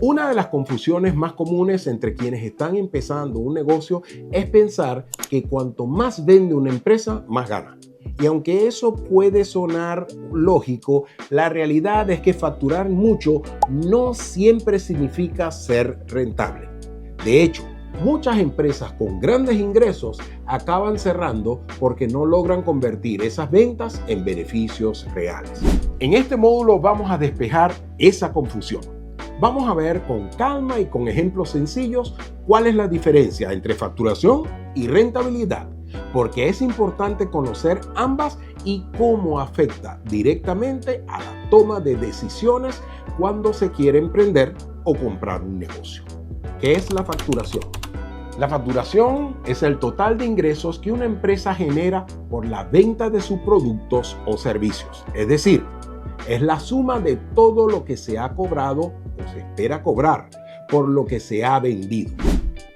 Una de las confusiones más comunes entre quienes están empezando un negocio es pensar que cuanto más vende una empresa, más gana. Y aunque eso puede sonar lógico, la realidad es que facturar mucho no siempre significa ser rentable. De hecho, muchas empresas con grandes ingresos acaban cerrando porque no logran convertir esas ventas en beneficios reales. En este módulo vamos a despejar esa confusión. Vamos a ver con calma y con ejemplos sencillos cuál es la diferencia entre facturación y rentabilidad, porque es importante conocer ambas y cómo afecta directamente a la toma de decisiones cuando se quiere emprender o comprar un negocio. ¿Qué es la facturación? La facturación es el total de ingresos que una empresa genera por la venta de sus productos o servicios. Es decir, es la suma de todo lo que se ha cobrado o se espera cobrar por lo que se ha vendido.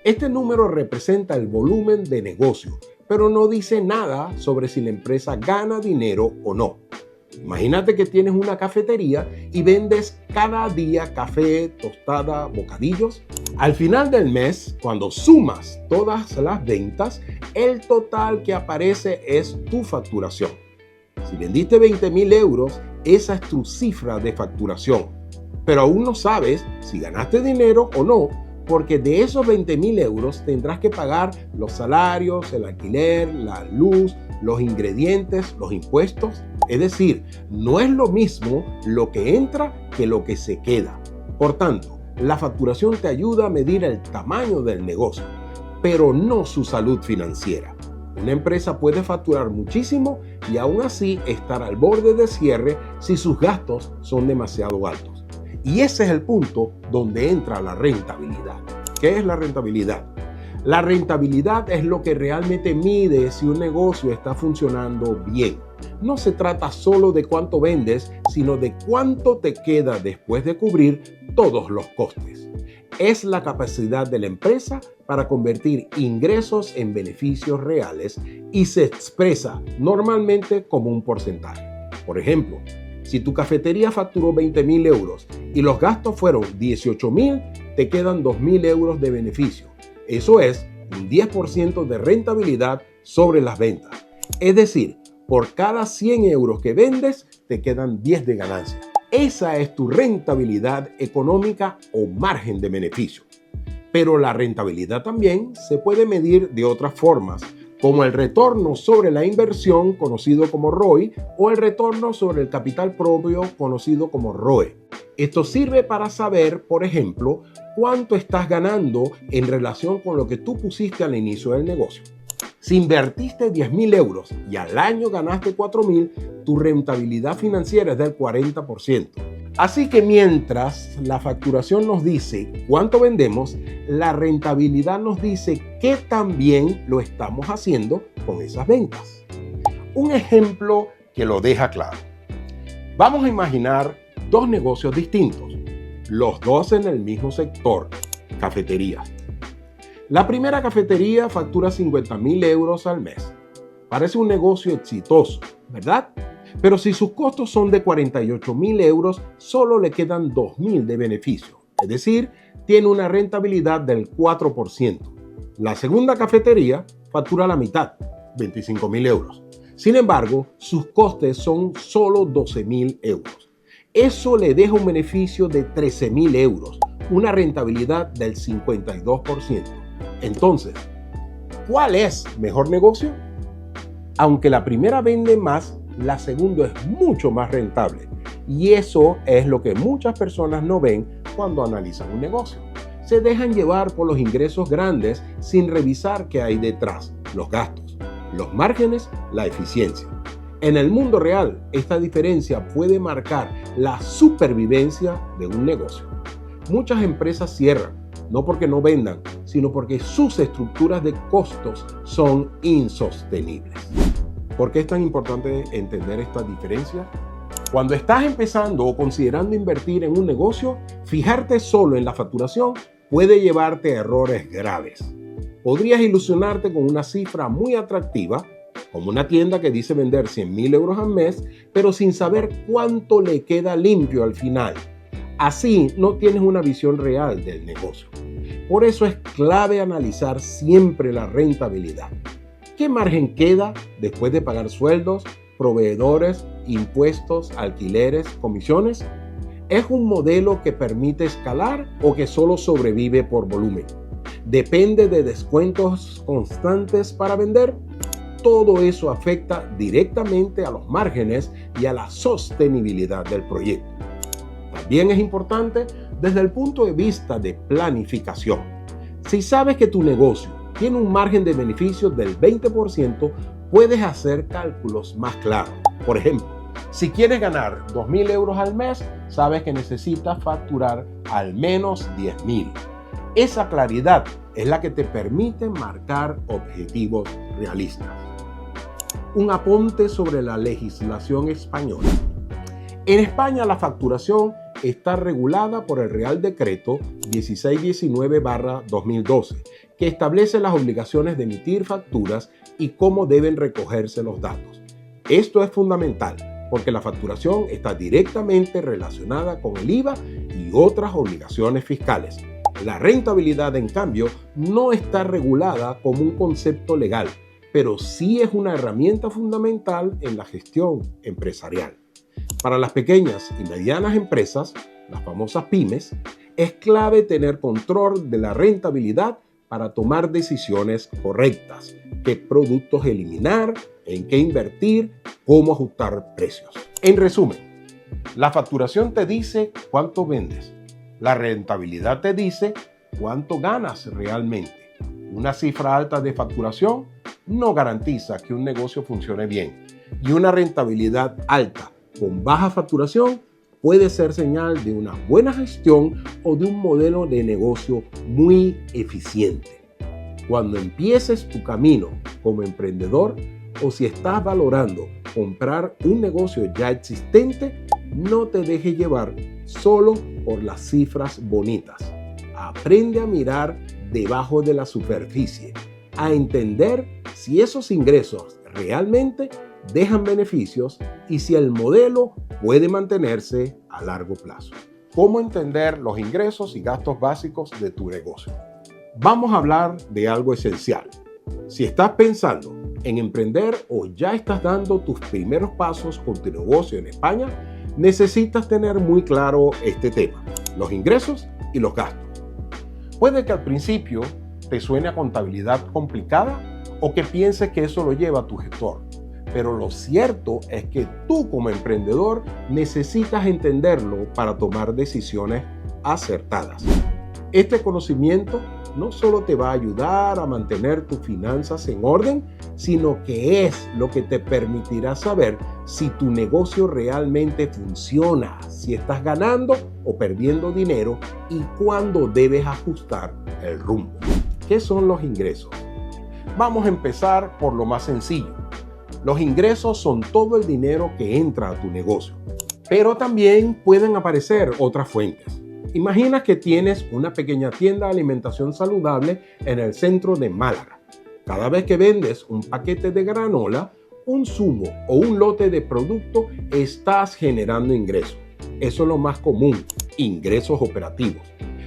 Este número representa el volumen de negocio, pero no dice nada sobre si la empresa gana dinero o no. Imagínate que tienes una cafetería y vendes cada día café, tostada, bocadillos. Al final del mes, cuando sumas todas las ventas, el total que aparece es tu facturación. Si vendiste 20.000 euros, esa es tu cifra de facturación. Pero aún no sabes si ganaste dinero o no, porque de esos 20.000 euros tendrás que pagar los salarios, el alquiler, la luz, los ingredientes, los impuestos. Es decir, no es lo mismo lo que entra que lo que se queda. Por tanto, la facturación te ayuda a medir el tamaño del negocio, pero no su salud financiera. Una empresa puede facturar muchísimo y aún así estar al borde de cierre si sus gastos son demasiado altos. Y ese es el punto donde entra la rentabilidad. ¿Qué es la rentabilidad? La rentabilidad es lo que realmente mide si un negocio está funcionando bien. No se trata solo de cuánto vendes, sino de cuánto te queda después de cubrir todos los costes. Es la capacidad de la empresa para convertir ingresos en beneficios reales y se expresa normalmente como un porcentaje. Por ejemplo, si tu cafetería facturó 20.000 euros y los gastos fueron 18.000, te quedan 2.000 euros de beneficio. Eso es un 10% de rentabilidad sobre las ventas. Es decir, por cada 100 euros que vendes, te quedan 10 de ganancia. Esa es tu rentabilidad económica o margen de beneficio. Pero la rentabilidad también se puede medir de otras formas, como el retorno sobre la inversión, conocido como ROI, o el retorno sobre el capital propio, conocido como ROE. Esto sirve para saber, por ejemplo, cuánto estás ganando en relación con lo que tú pusiste al inicio del negocio. Si invertiste 10.000 euros y al año ganaste 4.000, tu rentabilidad financiera es del 40%. Así que mientras la facturación nos dice cuánto vendemos, la rentabilidad nos dice qué tan bien lo estamos haciendo con esas ventas. Un ejemplo que lo deja claro. Vamos a imaginar dos negocios distintos, los dos en el mismo sector, cafeterías. La primera cafetería factura 50.000 euros al mes. Parece un negocio exitoso, ¿verdad? Pero si sus costos son de 48.000 euros, solo le quedan 2.000 de beneficio. Es decir, tiene una rentabilidad del 4%. La segunda cafetería factura la mitad, 25.000 euros. Sin embargo, sus costes son solo 12.000 euros. Eso le deja un beneficio de 13.000 euros, una rentabilidad del 52%. Entonces, ¿cuál es mejor negocio? Aunque la primera vende más, la segunda es mucho más rentable. Y eso es lo que muchas personas no ven cuando analizan un negocio. Se dejan llevar por los ingresos grandes sin revisar qué hay detrás, los gastos, los márgenes, la eficiencia. En el mundo real, esta diferencia puede marcar la supervivencia de un negocio. Muchas empresas cierran, no porque no vendan, sino porque sus estructuras de costos son insostenibles. ¿Por qué es tan importante entender esta diferencia? Cuando estás empezando o considerando invertir en un negocio, fijarte solo en la facturación puede llevarte a errores graves. Podrías ilusionarte con una cifra muy atractiva, como una tienda que dice vender 100.000 euros al mes, pero sin saber cuánto le queda limpio al final. Así no tienes una visión real del negocio. Por eso es clave analizar siempre la rentabilidad. ¿Qué margen queda después de pagar sueldos, proveedores, impuestos, alquileres, comisiones? ¿Es un modelo que permite escalar o que solo sobrevive por volumen? ¿Depende de descuentos constantes para vender? Todo eso afecta directamente a los márgenes y a la sostenibilidad del proyecto. También es importante desde el punto de vista de planificación. Si sabes que tu negocio tiene un margen de beneficios del 20%, puedes hacer cálculos más claros. Por ejemplo, si quieres ganar 2.000 euros al mes, sabes que necesitas facturar al menos 10.000. Esa claridad es la que te permite marcar objetivos realistas. Un apunte sobre la legislación española. En España la facturación está regulada por el Real Decreto 1619/2012, que establece las obligaciones de emitir facturas y cómo deben recogerse los datos. Esto es fundamental porque la facturación está directamente relacionada con el IVA y otras obligaciones fiscales. La rentabilidad, en cambio, no está regulada como un concepto legal, pero sí es una herramienta fundamental en la gestión empresarial. Para las pequeñas y medianas empresas, las famosas pymes, es clave tener control de la rentabilidad para tomar decisiones correctas, qué productos eliminar, en qué invertir, cómo ajustar precios. En resumen, la facturación te dice cuánto vendes, la rentabilidad te dice cuánto ganas realmente. Una cifra alta de facturación no garantiza que un negocio funcione bien, y una rentabilidad alta con baja facturación puede ser señal de una buena gestión o de un modelo de negocio muy eficiente. Cuando empieces tu camino como emprendedor o si estás valorando comprar un negocio ya existente, no te dejes llevar solo por las cifras bonitas. Aprende a mirar debajo de la superficie, a entender si esos ingresos realmente dejan beneficios y si el modelo puede mantenerse a largo plazo. ¿Cómo entender los ingresos y gastos básicos de tu negocio? Vamos a hablar de algo esencial. Si estás pensando en emprender o ya estás dando tus primeros pasos con tu negocio en España, necesitas tener muy claro este tema, los ingresos y los gastos. Puede que al principio te suene a contabilidad complicada o que pienses que eso lo lleva tu gestor. Pero lo cierto es que tú como emprendedor necesitas entenderlo para tomar decisiones acertadas. Este conocimiento no solo te va a ayudar a mantener tus finanzas en orden, sino que es lo que te permitirá saber si tu negocio realmente funciona, si estás ganando o perdiendo dinero y cuándo debes ajustar el rumbo. ¿Qué son los ingresos? Vamos a empezar por lo más sencillo. Los ingresos son todo el dinero que entra a tu negocio, pero también pueden aparecer otras fuentes. Imagina que tienes una pequeña tienda de alimentación saludable en el centro de Málaga. Cada vez que vendes un paquete de granola, un zumo o un lote de producto, estás generando ingresos. Eso es lo más común, ingresos operativos.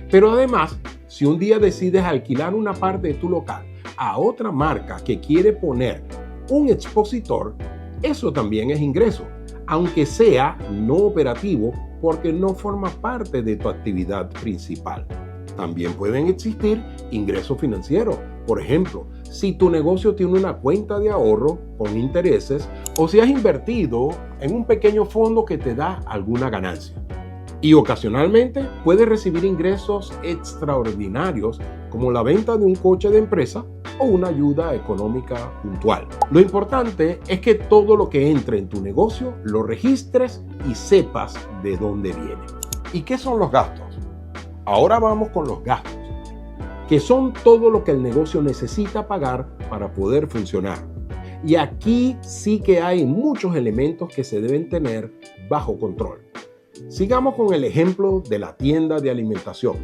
Pero además, si un día decides alquilar una parte de tu local a otra marca que quiere poner un expositor, eso también es ingreso, aunque sea no operativo porque no forma parte de tu actividad principal. También pueden existir ingresos financieros. Por ejemplo, si tu negocio tiene una cuenta de ahorro con intereses o si has invertido en un pequeño fondo que te da alguna ganancia. Y ocasionalmente puedes recibir ingresos extraordinarios como la venta de un coche de empresa o una ayuda económica puntual. Lo importante es que todo lo que entre en tu negocio lo registres y sepas de dónde viene. ¿Y qué son los gastos? Ahora vamos con los gastos, que son todo lo que el negocio necesita pagar para poder funcionar. Y aquí sí que hay muchos elementos que se deben tener bajo control. Sigamos con el ejemplo de la tienda de alimentación.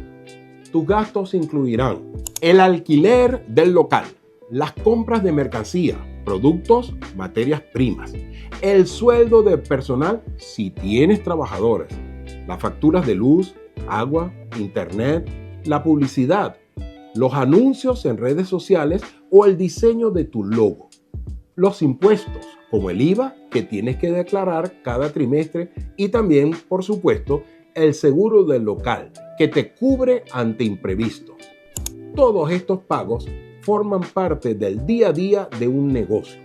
Tus gastos incluirán el alquiler del local, las compras de mercancía, productos, materias primas, el sueldo del personal si tienes trabajadores, las facturas de luz, agua, internet, la publicidad, los anuncios en redes sociales o el diseño de tu logo. Los impuestos, como el IVA, que tienes que declarar cada trimestre, y también, por supuesto, el seguro del local, que te cubre ante imprevistos. Todos estos pagos forman parte del día a día de un negocio.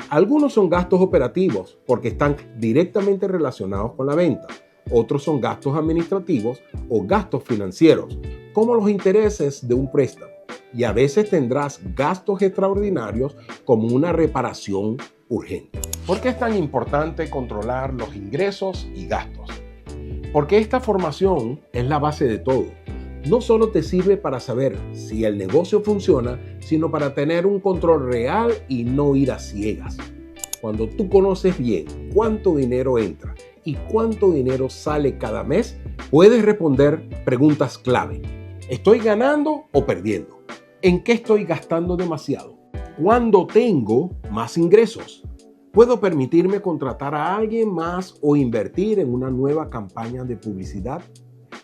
Algunos son gastos operativos porque están directamente relacionados con la venta. Otros son gastos administrativos o gastos financieros, como los intereses de un préstamo. Y a veces tendrás gastos extraordinarios como una reparación urgente. ¿Por qué es tan importante controlar los ingresos y gastos? Porque esta formación es la base de todo. No solo te sirve para saber si el negocio funciona, sino para tener un control real y no ir a ciegas. Cuando tú conoces bien cuánto dinero entra y cuánto dinero sale cada mes, puedes responder preguntas clave. ¿Estoy ganando o perdiendo? ¿En qué estoy gastando demasiado? ¿Cuándo tengo más ingresos? ¿Puedo permitirme contratar a alguien más o invertir en una nueva campaña de publicidad?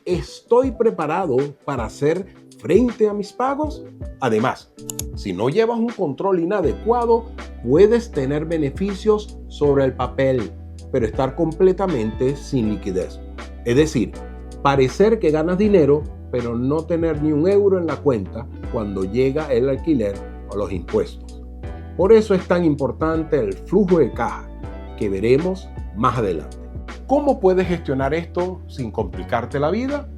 ¿Estoy preparado para hacer frente a mis pagos? Además, si no llevas un control inadecuado, puedes tener beneficios sobre el papel, pero estar completamente sin liquidez. Es decir, parecer que ganas dinero, pero no tener ni un euro en la cuenta cuando llega el alquiler o los impuestos. Por eso es tan importante el flujo de caja, que veremos más adelante. ¿Cómo puedes gestionar esto sin complicarte la vida?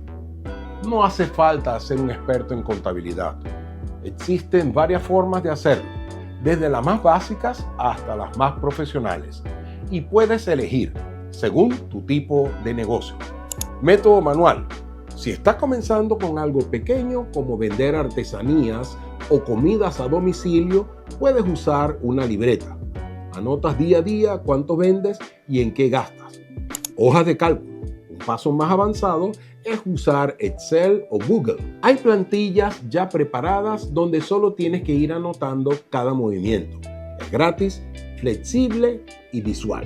No hace falta ser un experto en contabilidad. Existen varias formas de hacerlo, desde las más básicas hasta las más profesionales, y puedes elegir según tu tipo de negocio. Método manual. Si estás comenzando con algo pequeño como vender artesanías o comidas a domicilio, puedes usar una libreta. Anotas día a día cuánto vendes y en qué gastas. Hojas de cálculo. Un paso más avanzado es usar Excel o Google. Hay plantillas ya preparadas donde solo tienes que ir anotando cada movimiento. Es gratis, flexible y visual.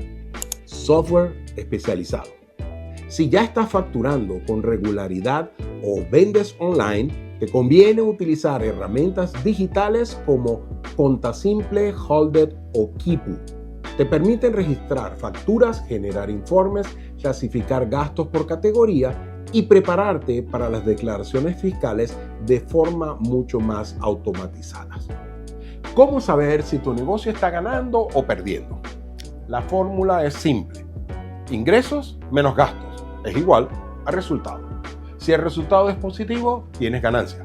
Software especializado. Si ya estás facturando con regularidad o vendes online, te conviene utilizar herramientas digitales como Contasimple, Holded o Kipu. Te permiten registrar facturas, generar informes, clasificar gastos por categoría y prepararte para las declaraciones fiscales de forma mucho más automatizada. ¿Cómo saber si tu negocio está ganando o perdiendo? La fórmula es simple. Ingresos menos gastos es igual a resultado. Si el resultado es positivo, tienes ganancia.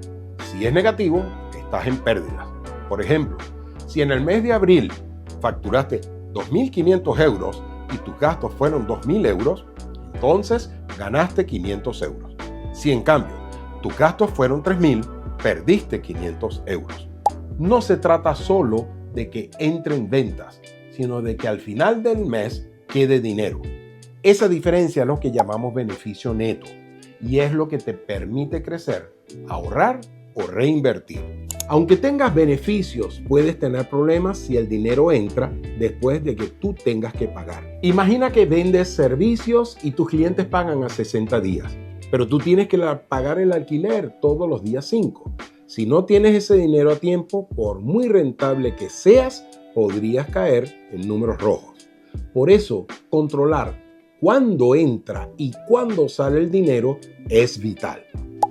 Si es negativo, estás en pérdidas. Por ejemplo, si en el mes de abril facturaste 2.500 euros y tus gastos fueron 2.000 euros, entonces ganaste 500 euros. Si en cambio tus gastos fueron 3.000, perdiste 500 euros. No se trata solo de que entren ventas, sino de que al final del mes quede dinero. Esa diferencia es lo que llamamos beneficio neto y es lo que te permite crecer, ahorrar o reinvertir. Aunque tengas beneficios, puedes tener problemas si el dinero entra después de que tú tengas que pagar. Imagina que vendes servicios y tus clientes pagan a 60 días, pero tú tienes que pagar el alquiler todos los días 5. Si no tienes ese dinero a tiempo, por muy rentable que seas, podrías caer en números rojos. Por eso, controlar cuándo entra y cuándo sale el dinero es vital.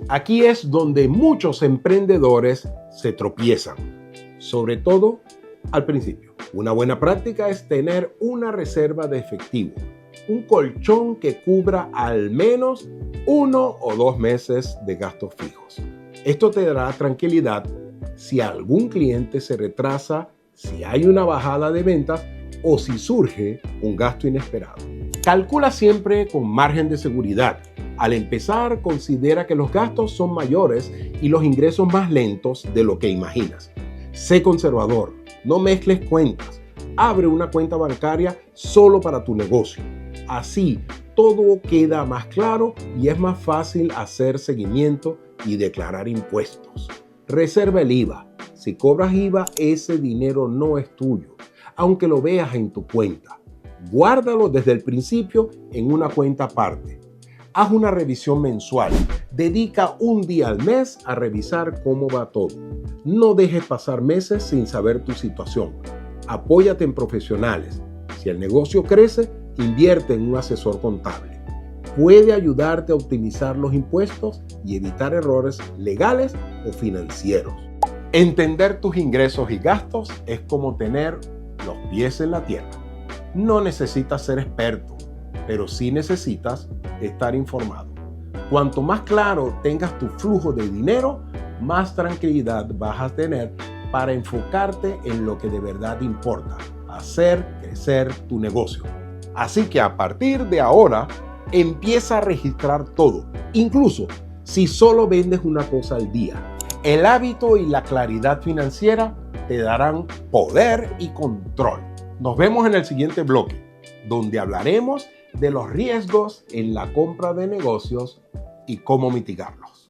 Aquí es donde muchos emprendedores se tropiezan, sobre todo al principio. Una buena práctica es tener una reserva de efectivo, un colchón que cubra al menos 1 o 2 meses de gastos fijos. Esto te dará tranquilidad si algún cliente se retrasa, si hay una bajada de ventas o si surge un gasto inesperado. Calcula siempre con margen de seguridad. Al empezar, considera que los gastos son mayores y los ingresos más lentos de lo que imaginas. Sé conservador, no mezcles cuentas. Abre una cuenta bancaria solo para tu negocio. Así, todo queda más claro y es más fácil hacer seguimiento y declarar impuestos. Reserva el IVA. Si cobras IVA, ese dinero no es tuyo, aunque lo veas en tu cuenta. Guárdalo desde el principio en una cuenta aparte. Haz una revisión mensual. Dedica un día al mes a revisar cómo va todo. No dejes pasar meses sin saber tu situación. Apóyate en profesionales. Si el negocio crece, invierte en un asesor contable. Puede ayudarte a optimizar los impuestos y evitar errores legales o financieros. Entender tus ingresos y gastos es como tener los pies en la tierra. No necesitas ser experto, pero sí necesitas estar informado. Cuanto más claro tengas tu flujo de dinero, más tranquilidad vas a tener para enfocarte en lo que de verdad importa, hacer crecer tu negocio. Así que a partir de ahora, empieza a registrar todo, incluso si solo vendes una cosa al día. El hábito y la claridad financiera te darán poder y control. Nos vemos en el siguiente bloque, donde hablaremos de los riesgos en la compra de negocios y cómo mitigarlos.